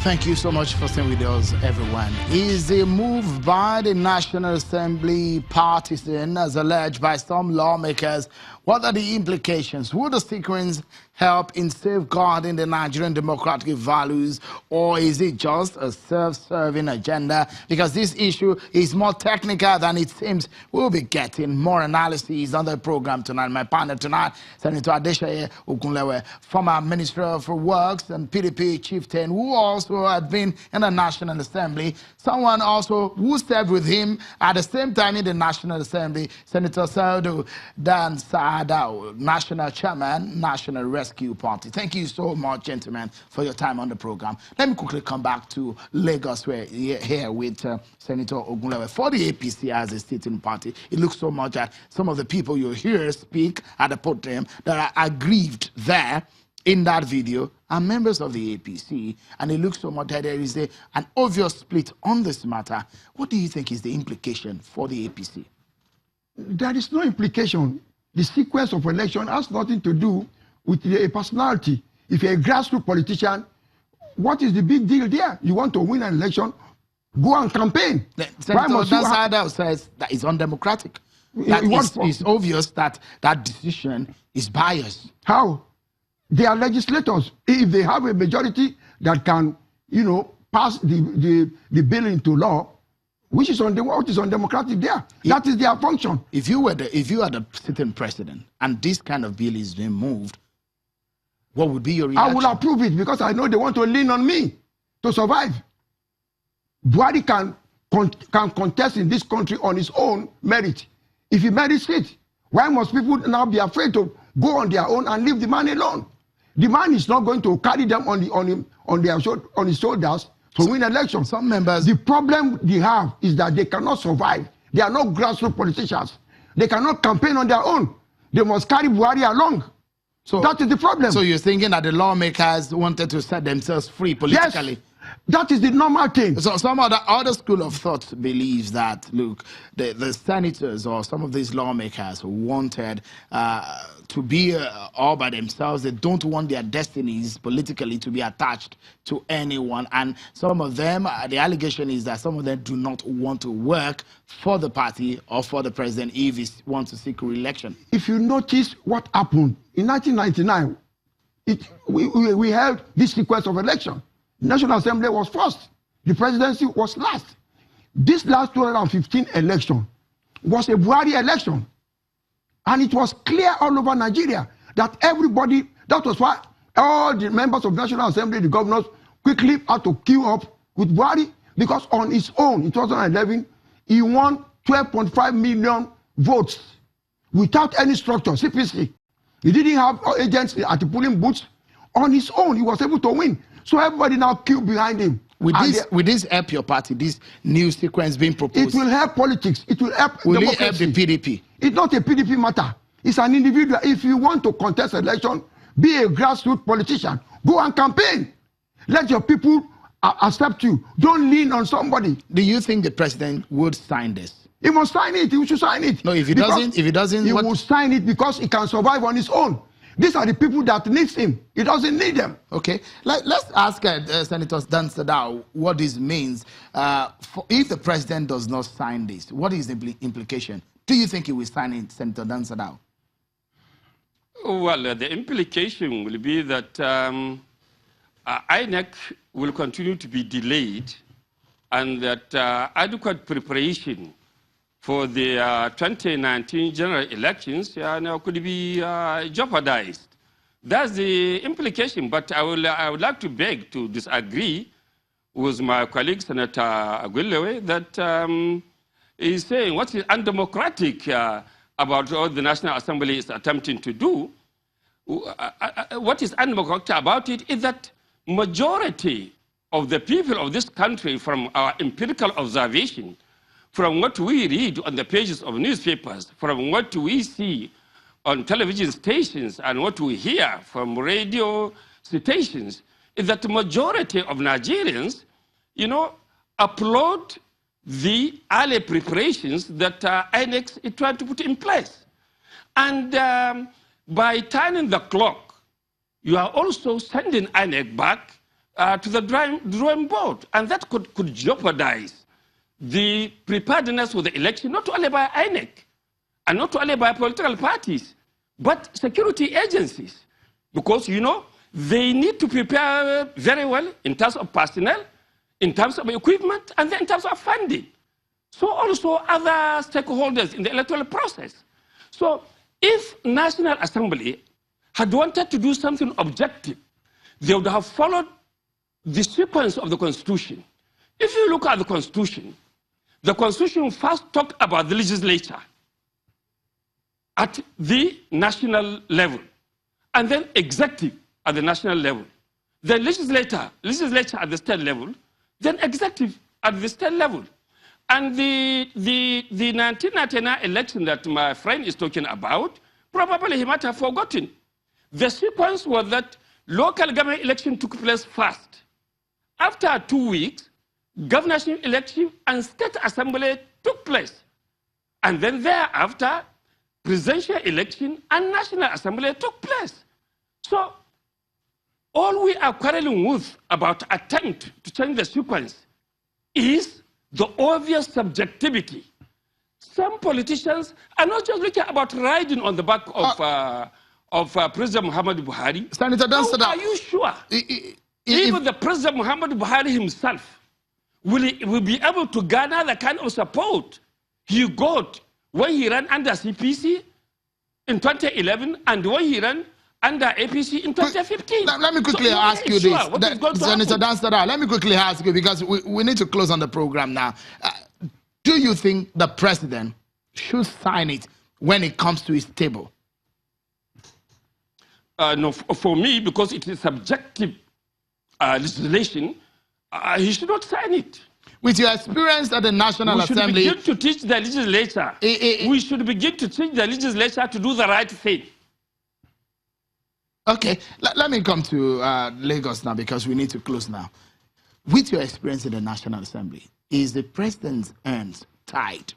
Thank you so much for staying with us, everyone. Is a move by the National Assembly partisan, as alleged by some lawmakers. What are the implications? Will the sequence help in safeguarding the Nigerian democratic values, or is it just a self-serving agenda? Because this issue is more technical than it seems. We'll be getting more analysis on the program tonight. My partner tonight, Senator Adeshaye Ogunlewe, former Minister for Works and PDP chieftain, who also had been in the National Assembly. Someone also who served with him at the same time in the National Assembly, Senator Saidu Dansadao, National Chairman, National Rescue Party. Thank you so much, gentlemen, for your time on the program. Let me quickly come back to Lagos, where here with Senator Ogunlewe. For the APC as a sitting party, it looks so much at some of the people you hear speak at the podium that are aggrieved there in that video are members of the APC, and it looks so much that there is an obvious split on this matter. What do you think is the implication for the APC? There is no implication. The sequence of election has nothing to do with a personality. If you're a grassroots politician, what is the big deal there? You want to win an election, go and campaign. Senator Dansadao says that it's undemocratic. It's obvious that that decision is biased. How? They are legislators. If they have a majority that can, pass the bill into law, which is what is undemocratic there. That is their function. If you are the sitting president and this kind of bill is being moved, what would be your reaction? I will approve it because I know they want to lean on me to survive. Buhari can contest in this country on his own merit. If he merits it, why must people now be afraid to go on their own and leave the man alone? The man is not going to carry them on his shoulders to win elections. Some members. The problem they have is that they cannot survive. They are not grassroots politicians. They cannot campaign on their own. They must carry Buhari along. So that is the problem. So you're thinking that the lawmakers wanted to set themselves free politically? Yes. That is the normal thing. So some other school of thought believes that, look, the senators or some of these lawmakers wanted to be all by themselves. They don't want their destinies politically to be attached to anyone. And some of them, the allegation is that some of them do not want to work for the party or for the president if he wants to seek re-election. If you notice what happened in 1999, we held this sequence of election. National Assembly was first. The presidency was last. This last 2015 election was a Buhari election. And it was clear all over Nigeria that everybody, that was why all the members of National Assembly, the governors, quickly had to queue up with Buhari, because on his own in 2011, he won 12.5 million votes without any structure, CPC. He didn't have agents at the polling booths. On his own, he was able to win. So everybody now queue behind him. With this help your party, this new sequence being proposed? It will help politics. It will help democracy. Will it help the PDP? It's not a PDP matter. It's an individual. If you want to contest election, be a grassroots politician. Go and campaign. Let your people accept you. Don't lean on somebody. Do you think the president would sign this? He must sign it. He should sign it. No, if he doesn't, he will sign it because he can survive on his own. These are the people that needs him. He doesn't need them. Okay. Let's ask Senator Dansadao what this means. If the president does not sign this, what is the implication? Do you think he will sign it, Senator Dansadao? Well, the implication will be that INEC will continue to be delayed, and that adequate preparation for the 2019 general elections could be jeopardized. That's the implication, but I would like to beg to disagree with my colleague, Senator Ogunlewe, that is saying what is undemocratic about what the National Assembly is attempting to do. What is undemocratic about it is that majority of the people of this country, from our empirical observation, from what we read on the pages of newspapers, from what we see on television stations and what we hear from radio stations, is that the majority of Nigerians, applaud the early preparations that INEC is trying to put in place. And by turning the clock, you are also sending INEC back to the drawing board. And that could jeopardize the preparedness for the election, not only by INEC and not only by political parties, but security agencies. Because, you know, they need to prepare very well in terms of personnel, in terms of equipment, and then in terms of funding. So also other stakeholders in the electoral process. So if National Assembly had wanted to do something objective, they would have followed the sequence of the Constitution. If you look at the Constitution first talked about the legislature at the national level, and then executive at the national level, then legislature at the state level, then executive at the state level. And the 1999 election that my friend is talking about, probably he might have forgotten. The sequence was that local government election took place first. After 2 weeks, governorship election and state assembly took place. And then thereafter, presidential election and national assembly took place. So all we are quarreling with about attempt to change the sequence is the obvious subjectivity. Some politicians are not just looking about riding on the back of President Muhammadu Buhari. Senator Danstada, are you sure? Even the President Muhammadu Buhari himself will be able to garner the kind of support he got when he ran under CPC in 2011 and when he ran under APC in 2015. Let me quickly ask you this. Senator Danstada, let me quickly ask you, because we need to close on the program now. Do you think the president should sign it when it comes to his table? No, for me, because it is subjective legislation, he should not sign it. With your experience at the National Assembly... We should begin to teach the legislature. We should begin to teach the legislature to do the right thing. Okay, let me come to Lagos now, because we need to close now. With your experience in the National Assembly, is the president's hands tied?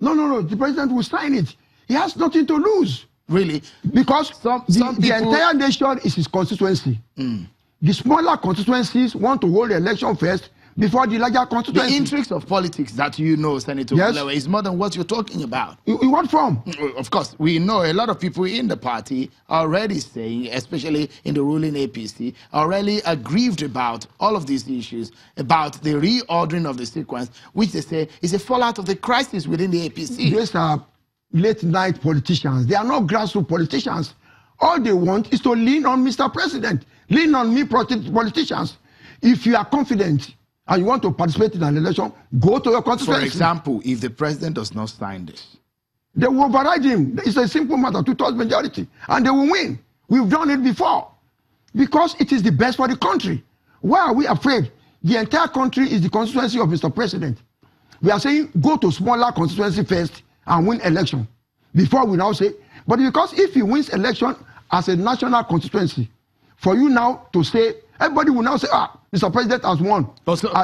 No. The president will sign it. He has nothing to lose. Really? Because the entire nation is his constituency. The smaller constituencies want to hold the election first before the larger constituency. The intrigues of politics that you know, Senator Kulewa, is more than what you're talking about. In what form? Of course, we know a lot of people in the party are already saying, especially in the ruling APC, are really aggrieved about all of these issues, about the reordering of the sequence, which they say is a fallout of the crisis within the APC. These are late-night politicians. They are not grassroots politicians. All they want is to lean on Mr. President, lean on me politicians. If you are confident and you want to participate in an election, go to your constituency. For example, if the president does not sign this, they will override him. It's a simple matter, 2/3 majority, and they will win. We've done it before because it is the best for the country. Why are we afraid? The entire country is the constituency of Mr. President. We are saying go to smaller constituency first and win election before we now say, but because if he wins election as a national constituency, for you now to say, everybody will now say, Mr. President has won.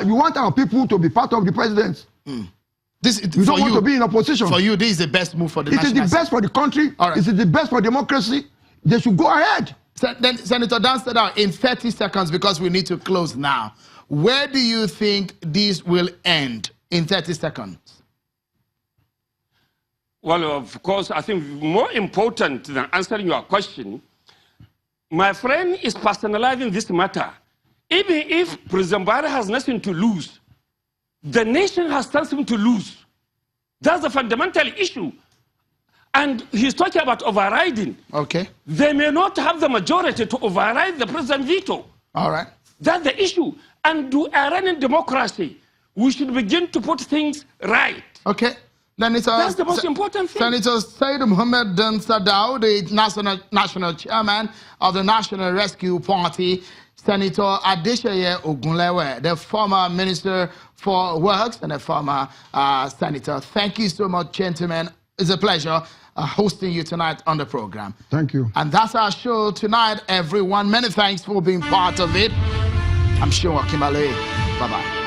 You want our people to be part of the president. You don't want to be in opposition. For you, this is the best move for the nation. It is the best for the country. Right. It is the best for democracy. They should go ahead. Then, Senator Danstada, in 30 seconds, because we need to close now, where do you think this will end in 30 seconds? Well, of course, I think more important than answering your question, my friend is personalizing this matter. Even if President Buhari has nothing to lose, the nation has something to lose. That's the fundamental issue. And he's talking about overriding. Okay. They may not have the majority to override the president's veto. All right. That's the issue. And to a running democracy, we should begin to put things right. Okay. That's the most important thing. Senator Said Mohammed Danstada, the national chairman of the National Rescue Party, Senator Adeshaye Ogunlewe, the former Minister for Works and a former senator. Thank you so much, gentlemen. It's a pleasure hosting you tonight on the program. Thank you. And that's our show tonight, everyone. Many thanks for being part of it. I'm sure Kimale. Bye-bye.